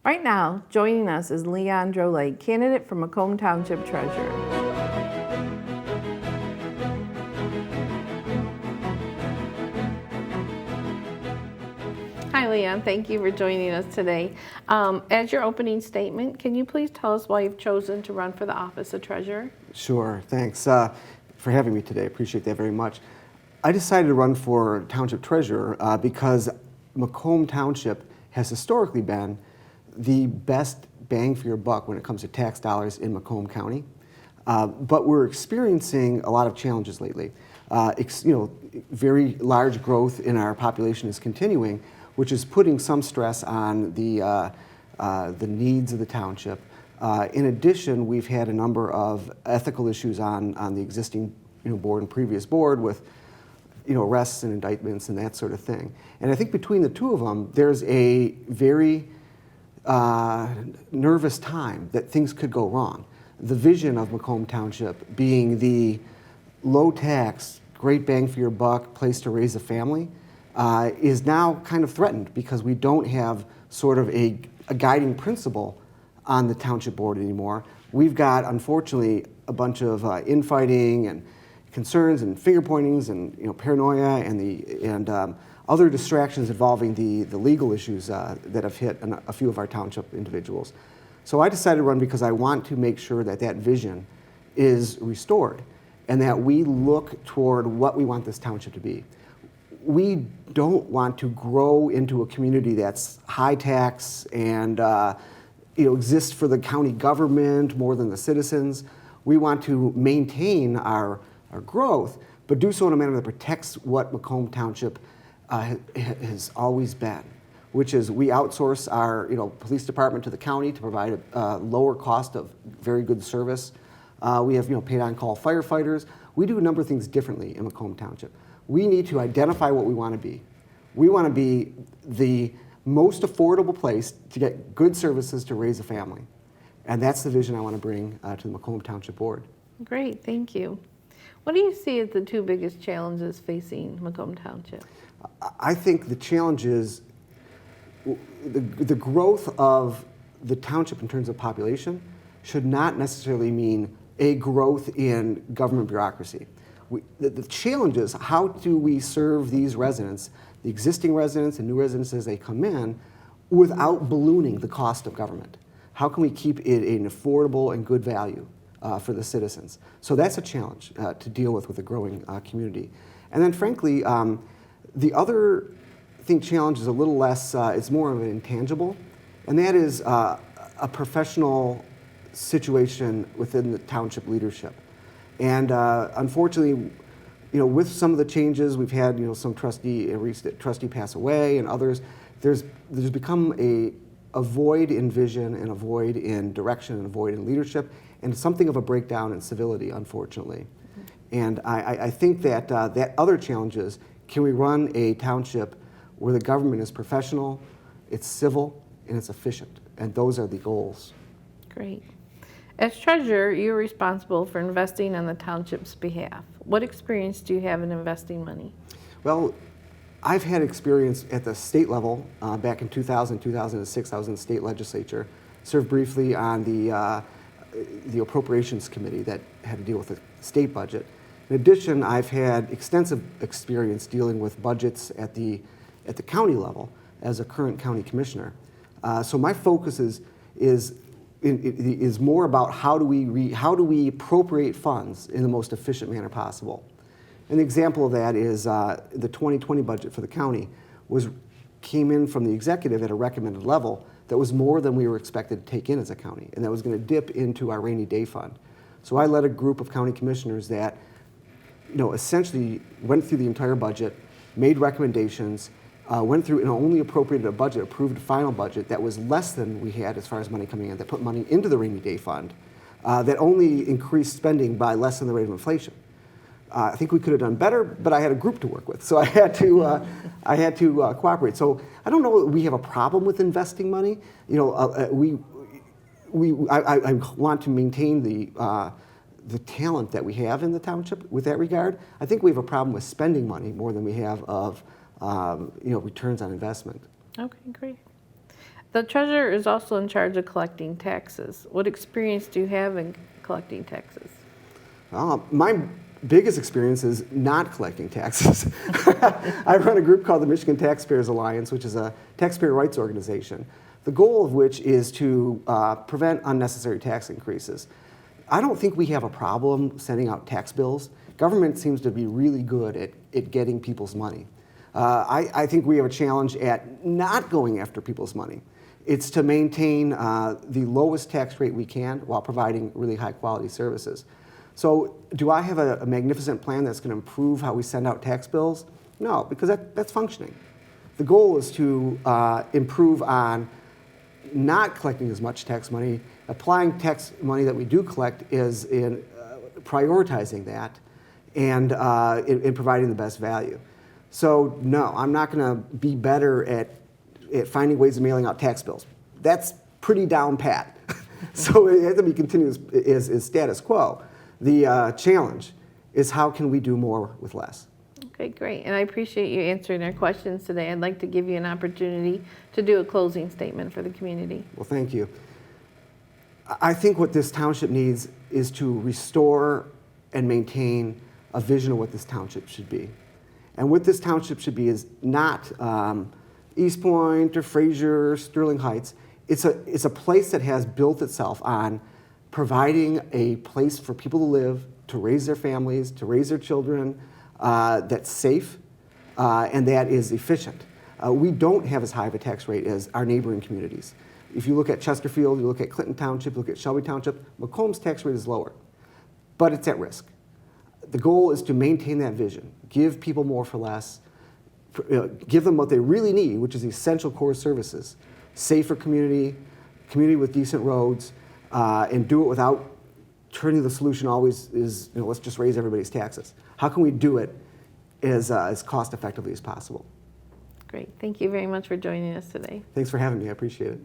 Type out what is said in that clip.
Right now, joining us is Leon Drolet, candidate for Macomb Township Treasurer. Hi, Leon. Thank you for joining us today. As your opening statement, can you please tell us why you've chosen to run for the office of treasurer? Sure. Thanks for having me today. Appreciate that very much. I decided to run for township treasurer because Macomb Township has historically been the best bang for your buck when it comes to tax dollars in Macomb County. But we're experiencing a lot of challenges lately. Very large growth in our population is continuing, which is putting some stress on the needs of the township. In addition, we've had a number of ethical issues on the existing board and previous board with arrests and indictments and that sort of thing. And I think between the two of them, there's a very nervous time that things could go wrong. The vision of Macomb Township being the low tax, great bang for your buck place to raise a family is now kind of threatened because we don't have sort of a guiding principle on the township board anymore. We've got, unfortunately, a bunch of infighting and concerns and finger pointings and paranoia and other distractions involving the legal issues that have hit a few of our township individuals. So I decided to run because I want to make sure that that vision is restored and that we look toward what we want this township to be. We don't want to grow into a community that's high tax and exists for the county government more than the citizens. We want to maintain our growth, but do so in a manner that protects what Macomb Township has always been, which is we outsource our police department to the county to provide a lower cost of very good service. We have paid on-call firefighters. We do a number of things differently in Macomb Township. We need to identify what we want to be. We want to be the most affordable place to get good services to raise a family. And that's the vision I want to bring to the Macomb Township Board. Great, thank you. What do you see as the two biggest challenges facing Macomb Township? I think the challenge is the growth of the township in terms of population should not necessarily mean a growth in government bureaucracy. The challenge is how do we serve these residents, the existing residents and new residents as they come in, without ballooning the cost of government? How can we keep it an affordable and good value for the citizens? So that's a challenge to deal with a growing community. And then frankly, the other challenge is a little less, it's more of an intangible, and that is a professional situation within the township leadership. And unfortunately, with some of the changes, we've had some trustee pass away and others, there's become a void in vision and a void in direction and a void in leadership and something of a breakdown in civility, unfortunately. Mm-hmm. And I think that that other challenge is, can we run a township where the government is professional, it's civil, and it's efficient? And those are the goals. Great. As treasurer, you're responsible for investing on the township's behalf. What experience do you have in investing money? Well, I've had experience at the state level. Back in 2000, 2006, I was in the state legislature, served briefly on the appropriations committee that had to deal with the state budget. In addition, I've had extensive experience dealing with budgets at the county level as a current county commissioner. So my focus is more about how do we appropriate funds in the most efficient manner possible. An example of that is the 2020 budget for the county came in from the executive at a recommended level that was more than we were expected to take in as a county, and that was going to dip into our rainy day fund. So I led a group of county commissioners that essentially went through the entire budget, made recommendations, went through and only appropriated a budget, approved a final budget that was less than we had as far as money coming in, that put money into the rainy day fund, that only increased spending by less than the rate of inflation. I think we could have done better, but I had a group to work with, so I had to cooperate. So I don't know that we have a problem with investing money. I want to maintain the talent that we have in the township with that regard. I think we have a problem with spending money more than we have of returns on investment. Okay, great. The treasurer is also in charge of collecting taxes. What experience do you have in collecting taxes? My biggest experience is not collecting taxes. I run a group called the Michigan Taxpayers Alliance, which is a taxpayer rights organization, the goal of which is to prevent unnecessary tax increases. I don't think we have a problem sending out tax bills. Government seems to be really good at getting people's money. I think we have a challenge at not going after people's money. It's to maintain the lowest tax rate we can while providing really high quality services. So do I have a magnificent plan that's going to improve how we send out tax bills? No, because that's functioning. The goal is to improve on not collecting as much tax money. Applying tax money that we do collect is in prioritizing that and in providing the best value. So no, I'm not going to be better at finding ways of mailing out tax bills. That's pretty down pat. So it has to be continuous is status quo. The challenge is how can we do more with less? Okay, great. And I appreciate you answering our questions today. I'd like to give you an opportunity to do a closing statement for the community. Well, thank you. I think what this township needs is to restore and maintain a vision of what this township should be. And what this township should be is not East Point or Fraser or Sterling Heights. It's a place that has built itself on providing a place for people to live, to raise their families, to raise their children, that's safe, and that is efficient. We don't have as high of a tax rate as our neighboring communities. If you look at Chesterfield, you look at Clinton Township, you look at Shelby Township, Macomb's tax rate is lower, but it's at risk. The goal is to maintain that vision, give people more for less, give them what they really need, which is essential core services, safer community with decent roads, and do it without turning the solution always is, let's just raise everybody's taxes. How can we do it as cost effectively as possible? Great. Thank you very much for joining us today. Thanks for having me. I appreciate it.